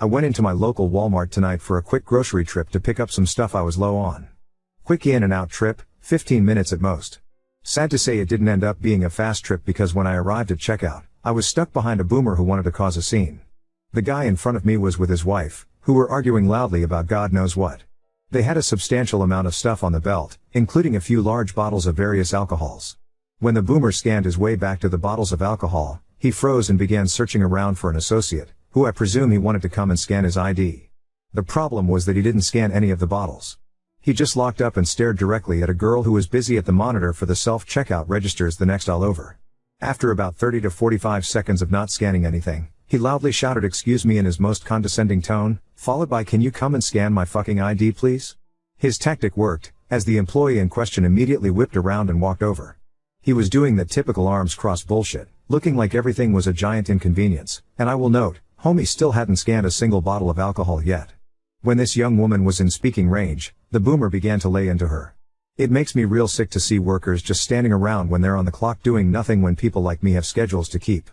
I went into my local Walmart tonight for a quick grocery trip to pick up some stuff I was low on. Quick in and out trip, 15 minutes at most. Sad to say it didn't end up being a fast trip because when I arrived at checkout, I was stuck behind a boomer who wanted to cause a scene. The guy in front of me was with his wife, who were arguing loudly about God knows what. They had a substantial amount of stuff on the belt, including a few large bottles of various alcohols. When the boomer scanned his way back to the bottles of alcohol, he froze and began searching around for an associate, who I presume he wanted to come and scan his ID. The problem was that he didn't scan any of the bottles. He just locked up and stared directly at a girl who was busy at the monitor for the self-checkout registers the next aisle over. After about 30 to 45 seconds of not scanning anything, he loudly shouted "excuse me" in his most condescending tone, followed by "can you come and scan my fucking ID please?" His tactic worked, as the employee in question immediately whipped around and walked over. He was doing that typical arms crossed bullshit, looking like everything was a giant inconvenience, and I will note, homie still hadn't scanned a single bottle of alcohol yet. When this young woman was in speaking range, the boomer began to lay into her. It makes me real sick to see workers just standing around when they're on the clock doing nothing when people like me have schedules to keep.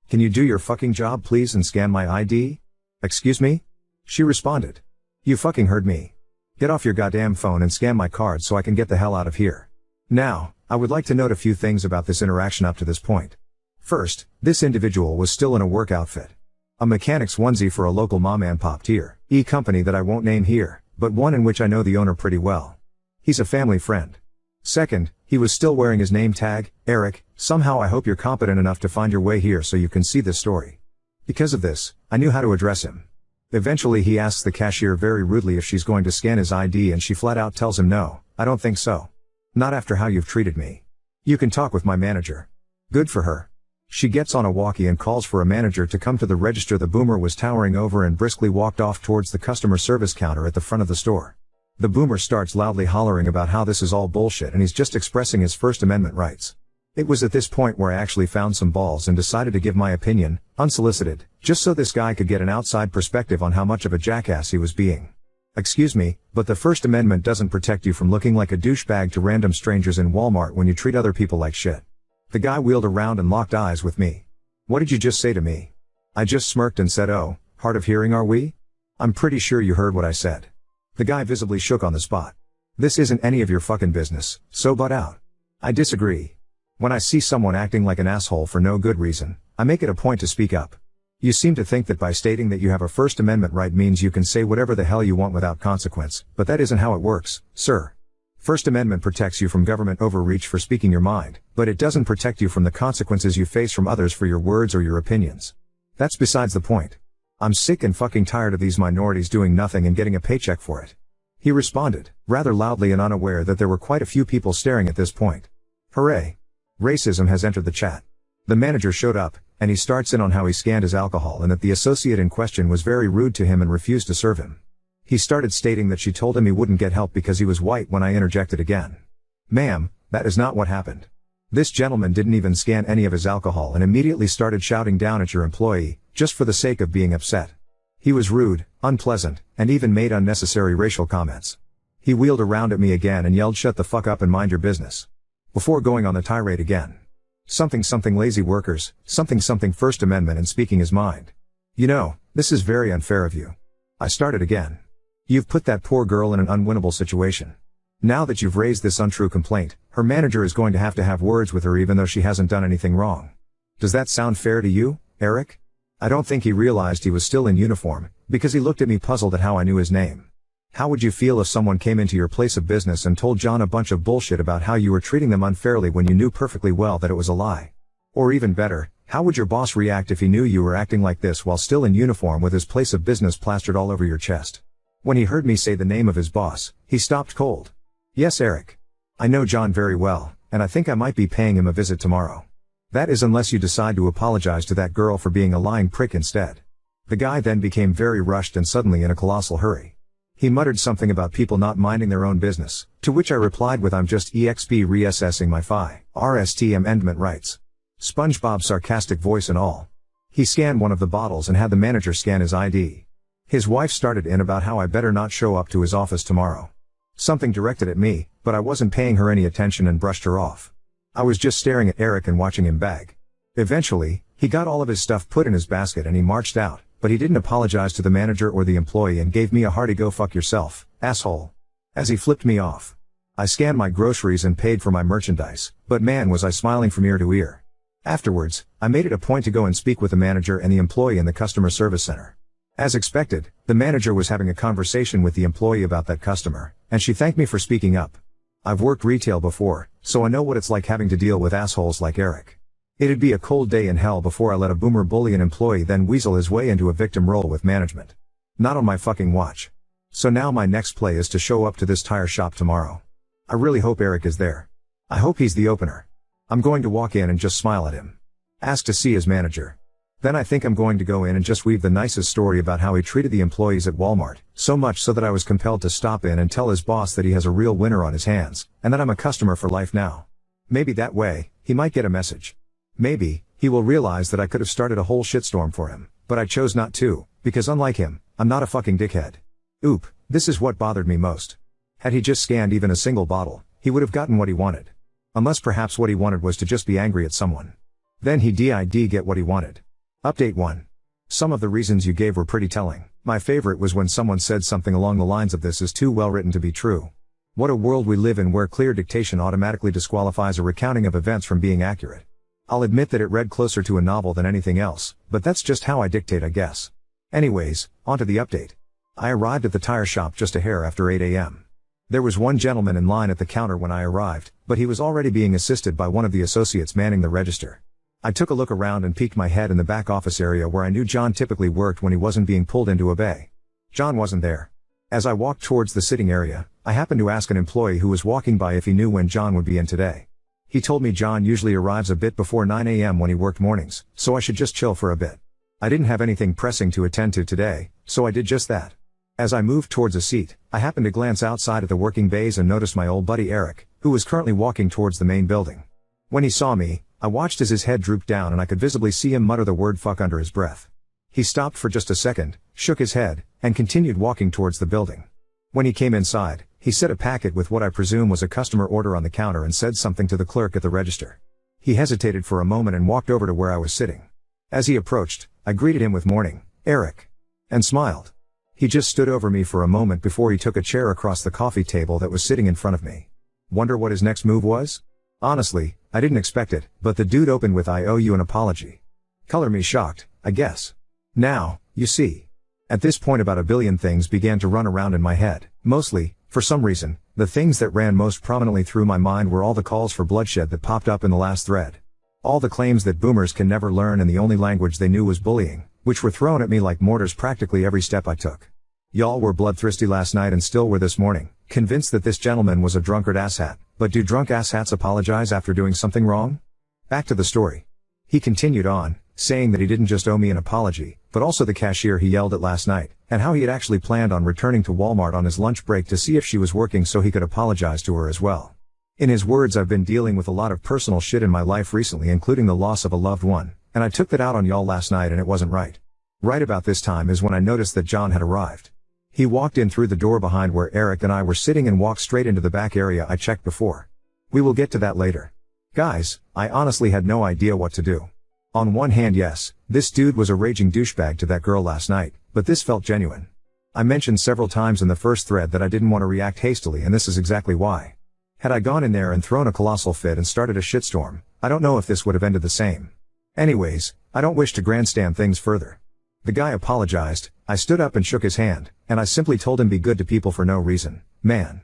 "Can you do your fucking job please and scan my ID?" "Excuse me?" She responded. "You fucking heard me. Get off your goddamn phone and scan my card so I can get the hell out of here." Now, I would like to note a few things about this interaction up to this point. First, this individual was still in a work outfit. A mechanic's onesie for a local mom-and-pop tier E company that I won't name here, but one in which I know the owner pretty well. He's a family friend. Second, he was still wearing his name tag, Eric. Somehow I hope you're competent enough to find your way here so you can see this story. Because of this, I knew how to address him. Eventually he asks the cashier very rudely if she's going to scan his ID and she flat out tells him no, I don't think so. Not after how you've treated me. You can talk with my manager. Good for her. She gets on a walkie and calls for a manager to come to the register the boomer was towering over and briskly walked off towards the customer service counter at the front of the store. The boomer starts loudly hollering about how this is all bullshit and he's just expressing his First Amendment rights. It was at this point where I actually found some balls and decided to give my opinion, unsolicited, just so this guy could get an outside perspective on how much of a jackass he was being. "Excuse me, but the First Amendment doesn't protect you from looking like a douchebag to random strangers in Walmart when you treat other people like shit." The guy wheeled around and locked eyes with me. "What did you just say to me?" I just smirked and said, "Oh, hard of hearing are we? I'm pretty sure you heard what I said." The guy visibly shook on the spot. "This isn't any of your fucking business, so butt out." I disagree. When I see someone acting like an asshole for no good reason, I make it a point to speak up. You seem to think that by stating that you have a First Amendment right means you can say whatever the hell you want without consequence, but that isn't how it works, sir. First Amendment protects you from government overreach for speaking your mind, but it doesn't protect you from the consequences you face from others for your words or your opinions. That's besides the point. I'm sick and fucking tired of these minorities doing nothing and getting a paycheck for it. He responded, rather loudly and unaware that there were quite a few people staring at this point. Hooray. Racism has entered the chat. The manager showed up, and he starts in on how he scanned his alcohol and that the associate in question was very rude to him and refused to serve him. He started stating that she told him he wouldn't get help because he was white when I interjected again. "Ma'am, that is not what happened. This gentleman didn't even scan any of his alcohol and immediately started shouting down at your employee, just for the sake of being upset. He was rude, unpleasant, and even made unnecessary racial comments. He wheeled around at me again and yelled 'shut the fuck up and mind your business,' before going on the tirade again. Something lazy workers, something First Amendment and speaking his mind. You know, this is very unfair of you." I started again. "You've put that poor girl in an unwinnable situation. Now that you've raised this untrue complaint, her manager is going to have words with her even though she hasn't done anything wrong. Does that sound fair to you, Eric?" I don't think he realized he was still in uniform, because he looked at me puzzled at how I knew his name. "How would you feel if someone came into your place of business and told John a bunch of bullshit about how you were treating them unfairly when you knew perfectly well that it was a lie? Or even better, how would your boss react if he knew you were acting like this while still in uniform with his place of business plastered all over your chest?" When he heard me say the name of his boss, he stopped cold. "Yes, Eric. I know John very well, and I think I might be paying him a visit tomorrow. That is unless you decide to apologize to that girl for being a lying prick instead." The guy then became very rushed and suddenly in a colossal hurry. He muttered something about people not minding their own business, to which I replied with "I'm just EXP reassessing my FI/RST amendment rights." SpongeBob sarcastic voice and all. He scanned one of the bottles and had the manager scan his ID. His wife started in about how I better not show up to his office tomorrow. Something directed at me, but I wasn't paying her any attention and brushed her off. I was just staring at Eric and watching him bag. Eventually, he got all of his stuff put in his basket and he marched out, but he didn't apologize to the manager or the employee and gave me a hearty go fuck yourself, asshole. As he flipped me off. I scanned my groceries and paid for my merchandise, but man was I smiling from ear to ear. Afterwards, I made it a point to go and speak with the manager and the employee in the customer service center. As expected, the manager was having a conversation with the employee about that customer, and she thanked me for speaking up. I've worked retail before, so I know what it's like having to deal with assholes like Eric. It'd be a cold day in hell before I let a boomer bully an employee then weasel his way into a victim role with management. Not on my fucking watch. So now my next play is to show up to this tire shop tomorrow. I really hope Eric is there. I hope he's the opener. I'm going to walk in and just smile at him. Ask to see his manager. Then I think I'm going to go in and just weave the nicest story about how he treated the employees at Walmart, so much so that I was compelled to stop in and tell his boss that he has a real winner on his hands, and that I'm a customer for life now. Maybe that way, he might get a message. Maybe, he will realize that I could have started a whole shitstorm for him, but I chose not to, because unlike him, I'm not a fucking dickhead. Oop, this is what bothered me most. Had he just scanned even a single bottle, he would have gotten what he wanted. Unless perhaps what he wanted was to just be angry at someone. Then he did get what he wanted. Update 1. Some of the reasons you gave were pretty telling. My favorite was when someone said something along the lines of "this is too well written to be true." What a world we live in where clear dictation automatically disqualifies a recounting of events from being accurate. I'll admit that it read closer to a novel than anything else, but that's just how I dictate, I guess. Anyways, onto the update. I arrived at the tire shop just a hair after 8 a.m. There was one gentleman in line at the counter when I arrived, but he was already being assisted by one of the associates manning the register. I took a look around and peeked my head in the back office area where I knew John typically worked when he wasn't being pulled into a bay. John wasn't there. As I walked towards the sitting area, I happened to ask an employee who was walking by if he knew when John would be in today. He told me John usually arrives a bit before 9 a.m. when he worked mornings, so I should just chill for a bit. I didn't have anything pressing to attend to today, so I did just that. As I moved towards a seat, I happened to glance outside at the working bays and noticed my old buddy Eric, who was currently walking towards the main building. When he saw me, I watched as his head drooped down and I could visibly see him mutter the word fuck under his breath. He stopped for just a second, shook his head, and continued walking towards the building. When he came inside, he set a packet with what I presume was a customer order on the counter and said something to the clerk at the register. He hesitated for a moment and walked over to where I was sitting. As he approached, I greeted him with "Morning, Eric," and smiled. He just stood over me for a moment before he took a chair across the coffee table that was sitting in front of me. Wonder what his next move was? Honestly, I didn't expect it, but the dude opened with "I owe you an apology." Color me shocked, I guess. Now, you see. At this point about a billion things began to run around in my head, mostly, for some reason, the things that ran most prominently through my mind were all the calls for bloodshed that popped up in the last thread. All the claims that boomers can never learn and the only language they knew was bullying, which were thrown at me like mortars practically every step I took. Y'all were bloodthirsty last night and still were this morning, convinced that this gentleman was a drunkard asshat, but do drunk asshats apologize after doing something wrong? Back to the story. He continued on, saying that he didn't just owe me an apology, but also the cashier he yelled at last night, and how he had actually planned on returning to Walmart on his lunch break to see if she was working so he could apologize to her as well. In his words, I've been dealing with a lot of personal shit in my life recently, including the loss of a loved one, and I took that out on y'all last night and it wasn't right. Right about this time is when I noticed that John had arrived. He walked in through the door behind where Eric and I were sitting and walked straight into the back area I checked before. We will get to that later. Guys, I honestly had no idea what to do. On one hand, yes, this dude was a raging douchebag to that girl last night, but this felt genuine. I mentioned several times in the first thread that I didn't want to react hastily, and this is exactly why. Had I gone in there and thrown a colossal fit and started a shitstorm, I don't know if this would have ended the same. Anyways, I don't wish to grandstand things further. The guy apologized, I stood up and shook his hand, and I simply told him be good to people for no reason, man.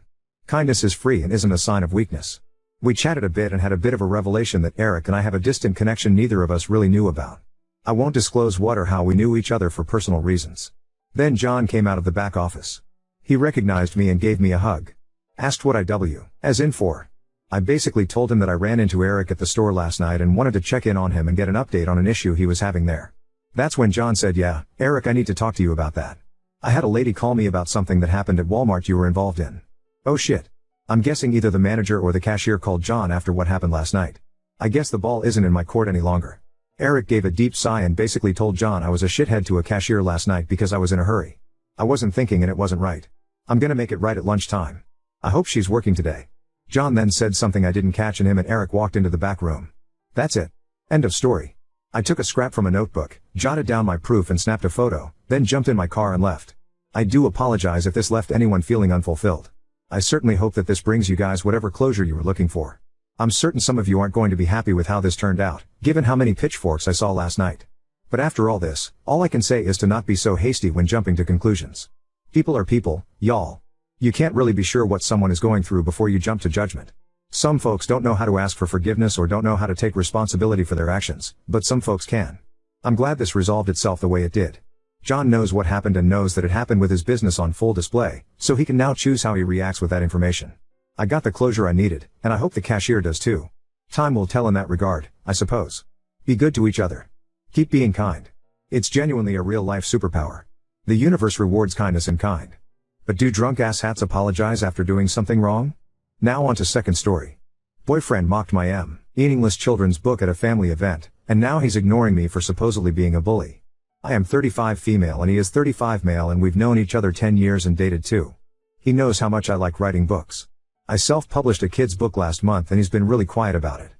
Kindness is free and isn't a sign of weakness. We chatted a bit and had a bit of a revelation that Eric and I have a distant connection neither of us really knew about. I won't disclose what or how we knew each other for personal reasons. Then John came out of the back office. He recognized me and gave me a hug. Asked what IW, as in for. I basically told him that I ran into Eric at the store last night and wanted to check in on him and get an update on an issue he was having there. That's when John said, "Yeah, Eric, I need to talk to you about that. I had a lady call me about something that happened at Walmart you were involved in." Oh shit. I'm guessing either the manager or the cashier called John after what happened last night. I guess the ball isn't in my court any longer. Eric gave a deep sigh and basically told John I was a shithead to a cashier last night because I was in a hurry. I wasn't thinking and it wasn't right. I'm gonna make it right at lunchtime. I hope she's working today. John then said something I didn't catch and him and Eric walked into the back room. That's it. End of story. I took a scrap from a notebook, jotted down my proof and snapped a photo, then jumped in my car and left. I do apologize if this left anyone feeling unfulfilled. I certainly hope that this brings you guys whatever closure you were looking for. I'm certain some of you aren't going to be happy with how this turned out, given how many pitchforks I saw last night. But after all this, all I can say is to not be so hasty when jumping to conclusions. People are people, y'all. You can't really be sure what someone is going through before you jump to judgment. Some folks don't know how to ask for forgiveness or don't know how to take responsibility for their actions, but some folks can. I'm glad this resolved itself the way it did. John knows what happened and knows that it happened with his business on full display, so he can now choose how he reacts with that information. I got the closure I needed, and I hope the cashier does too. Time will tell in that regard, I suppose. Be good to each other. Keep being kind. It's genuinely a real-life superpower. The universe rewards kindness in kind. But do drunk asshats apologize after doing something wrong? Now on to second story. Boyfriend mocked my meaningless children's book at a family event, and now he's ignoring me for supposedly being a bully. I am 35 female and he is 35 male and we've known each other 10 years and dated too. He knows how much I like writing books. I self-published a kid's book last month and he's been really quiet about it.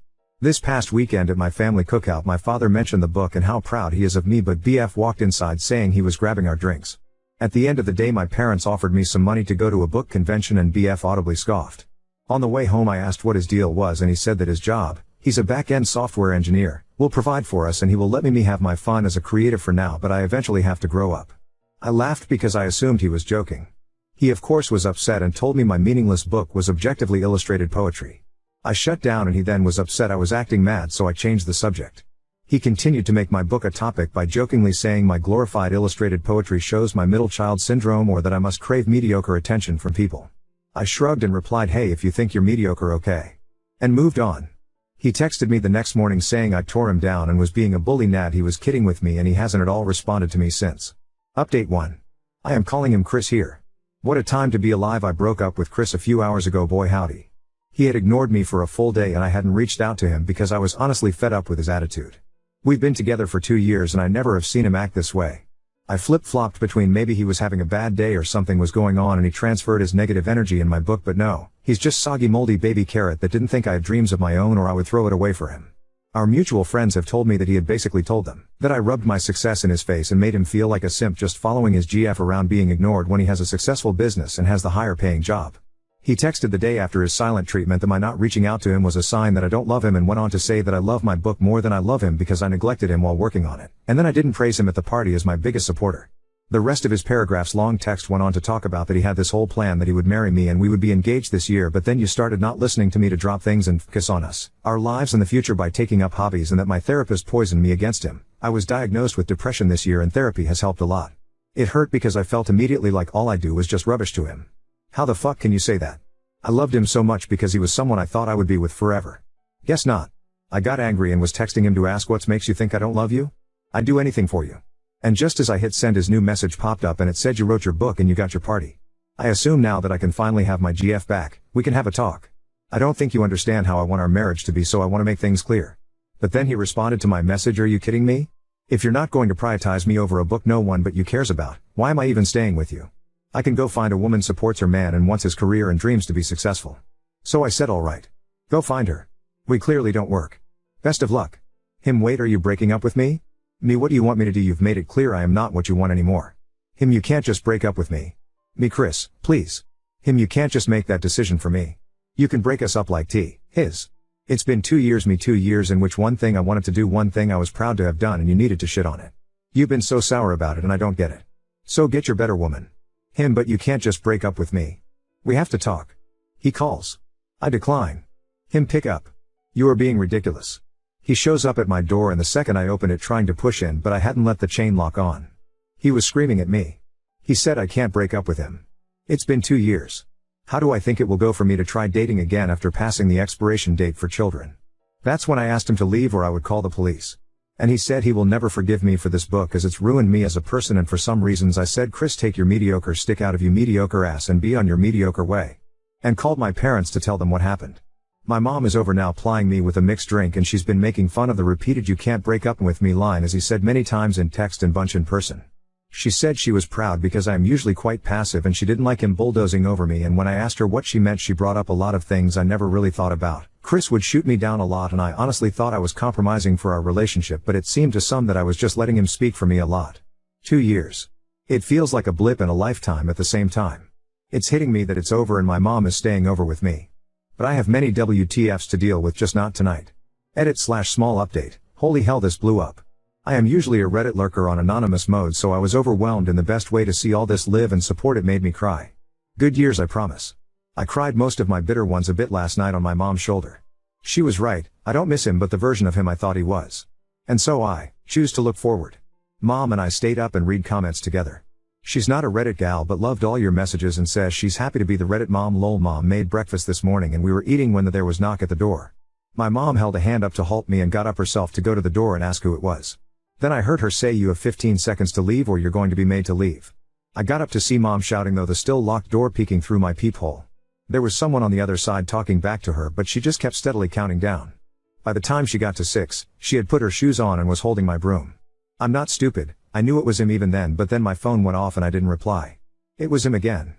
This past weekend at my family cookout my father mentioned the book and how proud he is of me, but BF walked inside saying he was grabbing our drinks. At the end of the day my parents offered me some money to go to a book convention and BF audibly scoffed. On the way home I asked what his deal was and he said that his job, he's a back-end software engineer, will provide for us and he will let me have my fun as a creative for now, but I eventually have to grow up. I laughed because I assumed he was joking. He of course was upset and told me my meaningless book was objectively illustrated poetry. I shut down and he then was upset I was acting mad, so I changed the subject. He continued to make my book a topic by jokingly saying my glorified illustrated poetry shows my middle child syndrome or that I must crave mediocre attention from people. I shrugged and replied, hey, if you think you're mediocre, okay. And moved on. He texted me the next morning saying I tore him down and was being a bully. Nad, he was kidding with me and he hasn't at all responded to me since. Update 1. I am calling him Chris here. What a time to be alive. I broke up with Chris a few hours ago, boy howdy. He had ignored me for a full day and I hadn't reached out to him because I was honestly fed up with his attitude. We've been together for 2 years and I never have seen him act this way. I flip-flopped between maybe he was having a bad day or something was going on and he transferred his negative energy in my book, but no, he's just soggy moldy baby carrot that didn't think I had dreams of my own or I would throw it away for him. Our mutual friends have told me that he had basically told them that I rubbed my success in his face and made him feel like a simp just following his GF around being ignored when he has a successful business and has the higher paying job. He texted the day after his silent treatment that my not reaching out to him was a sign that I don't love him and went on to say that I love my book more than I love him because I neglected him while working on it, and then I didn't praise him at the party as my biggest supporter. The rest of his paragraph's long text went on to talk about that he had this whole plan that he would marry me and we would be engaged this year, but then you started not listening to me to drop things and focus on us, our lives and the future by taking up hobbies, and that my therapist poisoned me against him. I was diagnosed with depression this year and therapy has helped a lot. It hurt because I felt immediately like all I do was just rubbish to him. How the fuck can you say that? I loved him so much because he was someone I thought I would be with forever. Guess not. I got angry and was texting him to ask what makes you think I don't love you? I'd do anything for you. And just as I hit send his new message popped up and it said you wrote your book and you got your party. I assume now that I can finally have my GF back, we can have a talk. I don't think you understand how I want our marriage to be, so I want to make things clear. But then he responded to my message, are you kidding me? If you're not going to prioritize me over a book no one but you cares about, why am I even staying with you? I can go find a woman supports her man and wants his career and dreams to be successful. So I said alright. Go find her. We clearly don't work. Best of luck. Him, wait, are you breaking up with me? Me, what do you want me to do? You've made it clear I am not what you want anymore. Him, you can't just break up with me. Me, Chris, please. Him, you can't just make that decision for me. You can break us up like his. It's been 2 years, me 2 years in which one thing I wanted to do, one thing I was proud to have done, and you needed to shit on it. You've been so sour about it and I don't get it. So get your better woman. Him, but you can't just break up with me. We have to talk. He calls. I decline. Him, pick up. You are being ridiculous. He shows up at my door and the second I open it trying to push in, but I hadn't let the chain lock on. He was screaming at me. He said I can't break up with him. It's been 2 years. How do I think it will go for me to try dating again after passing the expiration date for children? That's when I asked him to leave or I would call the police. And he said he will never forgive me for this book as it's ruined me as a person, and for some reasons I said, Chris, take your mediocre stick out of you mediocre ass and be on your mediocre way. And called my parents to tell them what happened. My mom is over now plying me with a mixed drink and she's been making fun of the repeated you can't break up with me line as he said many times in text and bunch in person. She said she was proud because I am usually quite passive and she didn't like him bulldozing over me, and when I asked her what she meant she brought up a lot of things I never really thought about. Chris would shoot me down a lot and I honestly thought I was compromising for our relationship, but it seemed to some that I was just letting him speak for me a lot. 2 years. It feels like a blip in a lifetime at the same time. It's hitting me that it's over and my mom is staying over with me. But I have many WTFs to deal with, just not tonight. Edit/small update. Holy hell, this blew up. I am usually a Reddit lurker on anonymous mode, so I was overwhelmed in the best way to see all this live and support. It made me cry. Good years, I promise. I cried most of my bitter ones a bit last night on my mom's shoulder. She was right, I don't miss him but the version of him I thought he was. And so I choose to look forward. Mom and I stayed up and read comments together. She's not a Reddit gal but loved all your messages and says she's happy to be the Reddit mom. Lol. Mom made breakfast this morning and we were eating when there was knock at the door. My mom held a hand up to halt me and got up herself to go to the door and ask who it was. Then I heard her say, "You have 15 seconds to leave or you're going to be made to leave." I got up to see Mom shouting though the still locked door peeking through my peephole. There was someone on the other side talking back to her but she just kept steadily counting down. By the time she got to 6, she had put her shoes on and was holding my broom. I'm not stupid, I knew it was him even then, but then my phone went off and I didn't reply. It was him again.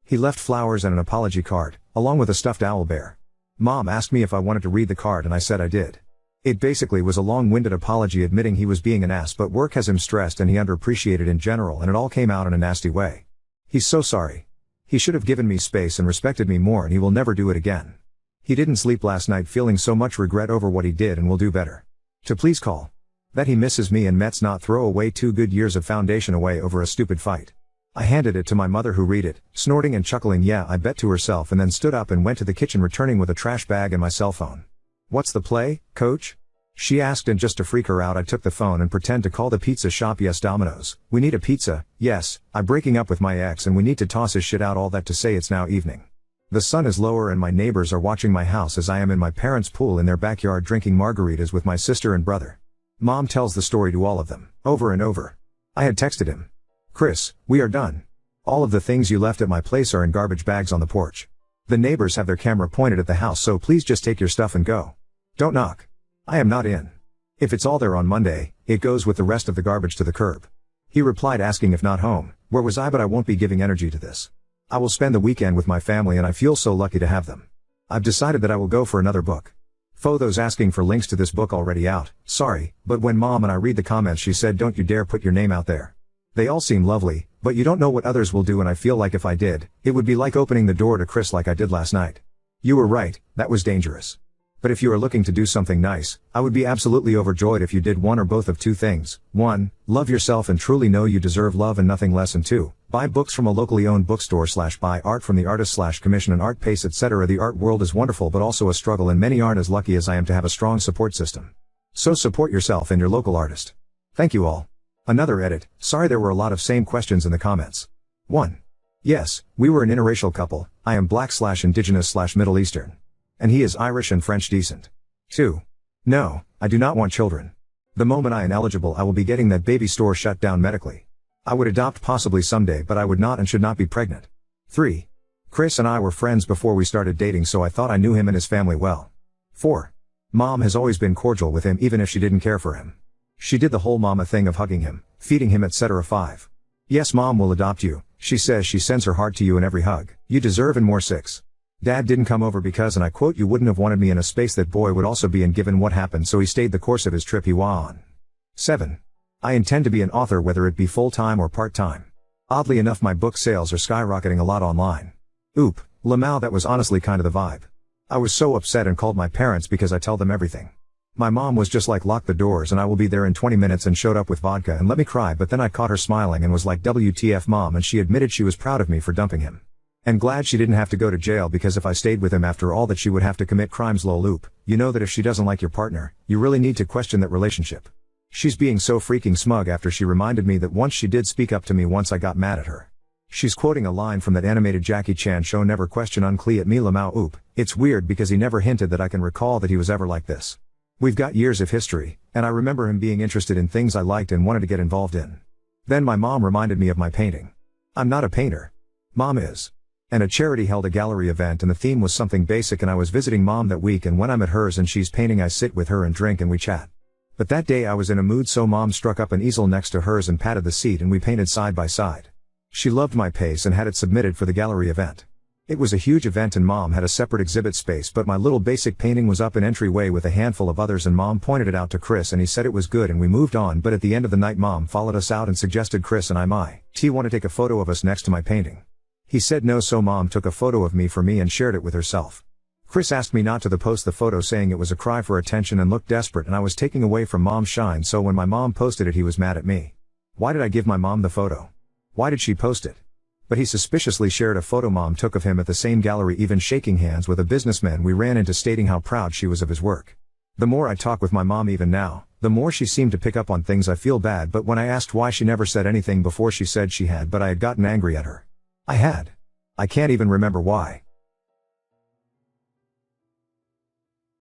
He left flowers and an apology card, along with a stuffed owl bear. Mom asked me if I wanted to read the card and I said I did. It basically was a long-winded apology admitting he was being an ass but work has him stressed and he underappreciated in general, and it all came out in a nasty way. He's so sorry. He should have given me space and respected me more and he will never do it again. He didn't sleep last night feeling so much regret over what he did and will do better. To please call. That he misses me and Mets not throw away 2 good years of foundation away over a stupid fight. I handed it to my mother who read it, snorting and chuckling yeah I bet to herself, and then stood up and went to the kitchen returning with a trash bag and my cell phone. "What's the play, coach?" she asked, and just to freak her out I took the phone and pretend to call the pizza shop. "Yes, Domino's. We need a pizza." "Yes, I'm breaking up with my ex and we need to toss his shit out." All that to say it's now evening. The sun is lower and my neighbors are watching my house as I am in my parents' pool in their backyard drinking margaritas with my sister and brother. Mom tells the story to all of them, over and over. I had texted him. "Chris, we are done. All of the things you left at my place are in garbage bags on the porch. The neighbors have their camera pointed at the house, so please just take your stuff and go. Don't knock. I am not in. If it's all there on Monday, it goes with the rest of the garbage to the curb." He replied asking if not home, where was I? But I won't be giving energy to this. I will spend the weekend with my family and I feel so lucky to have them. I've decided that I will go for another book. Photos asking for links to this book already out, sorry, but when Mom and I read the comments she said don't you dare put your name out there. They all seem lovely, but you don't know what others will do, and I feel like if I did, it would be like opening the door to Chris like I did last night. You were right, that was dangerous. But if you are looking to do something nice, I would be absolutely overjoyed if you did one or both of 2 things. 1, love yourself and truly know you deserve love and nothing less, and 2, buy books from a locally owned bookstore / buy art from the artist / commission an art pace, etc. The art world is wonderful but also a struggle, and many aren't as lucky as I am to have a strong support system. So support yourself and your local artist. Thank you all. Another edit. Sorry there were a lot of same questions in the comments. 1. Yes, we were an interracial couple. I am black / indigenous / Middle Eastern. And he is Irish and French decent. 2. No, I do not want children. The moment I am eligible I will be getting that baby store shut down medically. I would adopt possibly someday, but I would not and should not be pregnant. 3. Chris and I were friends before we started dating, so I thought I knew him and his family well. 4. Mom has always been cordial with him even if she didn't care for him. She did the whole mama thing of hugging him, feeding him, etc. 5. Yes, Mom will adopt you. She says she sends her heart to you in every hug. You deserve and more. 6. Dad didn't come over because, and I quote, "you wouldn't have wanted me in a space that boy would also be in given what happened, so he stayed the course of his trip he was on." 7. I intend to be an author whether it be full-time or part-time. Oddly enough my book sales are skyrocketing a lot online. Oop, Lamau, that was honestly kind of the vibe. I was so upset and called my parents because I tell them everything. My mom was just like, "Lock the doors and I will be there in 20 minutes," and showed up with vodka and let me cry, but then I caught her smiling and was like, "WTF, Mom," and she admitted she was proud of me for dumping him. And glad she didn't have to go to jail, because if I stayed with him after all that she would have to commit crimes. Lol. Oop, you know that if she doesn't like your partner, you really need to question that relationship. She's being so freaking smug after she reminded me that once she did speak up to me once I got mad at her. She's quoting a line from that animated Jackie Chan show, "Never question unclean at me Lamau." Oop, it's weird because he never hinted that I can recall that he was ever like this. We've got years of history, and I remember him being interested in things I liked and wanted to get involved in. Then my mom reminded me of my painting. I'm not a painter. Mom is. And a charity held a gallery event and the theme was something basic, and I was visiting Mom that week, and when I'm at hers and she's painting I sit with her and drink and we chat. But that day I was in a mood, so mom struck up an easel next to hers and patted the seat and we painted side by side. She loved my pace and had it submitted for the gallery event. It was a huge event and mom had a separate exhibit space, but my little basic painting was up an entryway with a handful of others and mom pointed it out to Chris and he said it was good and we moved on, but at the end of the night mom followed us out and suggested Chris and I might want to take a photo of us next to my painting. He said no, so mom took a photo of me for me and shared it with herself. Chris asked me not to post the photo, saying it was a cry for attention and looked desperate and I was taking away from mom's shine, so when my mom posted it he was mad at me. Why did I give my mom the photo? Why did she post it? But he suspiciously shared a photo mom took of him at the same gallery, even shaking hands with a businessman we ran into, stating how proud she was of his work. The more I talk with my mom even now, the more she seemed to pick up on things. I feel bad, but when I asked why, she never said anything before. She said she had, but I had gotten angry at her. I can't even remember why.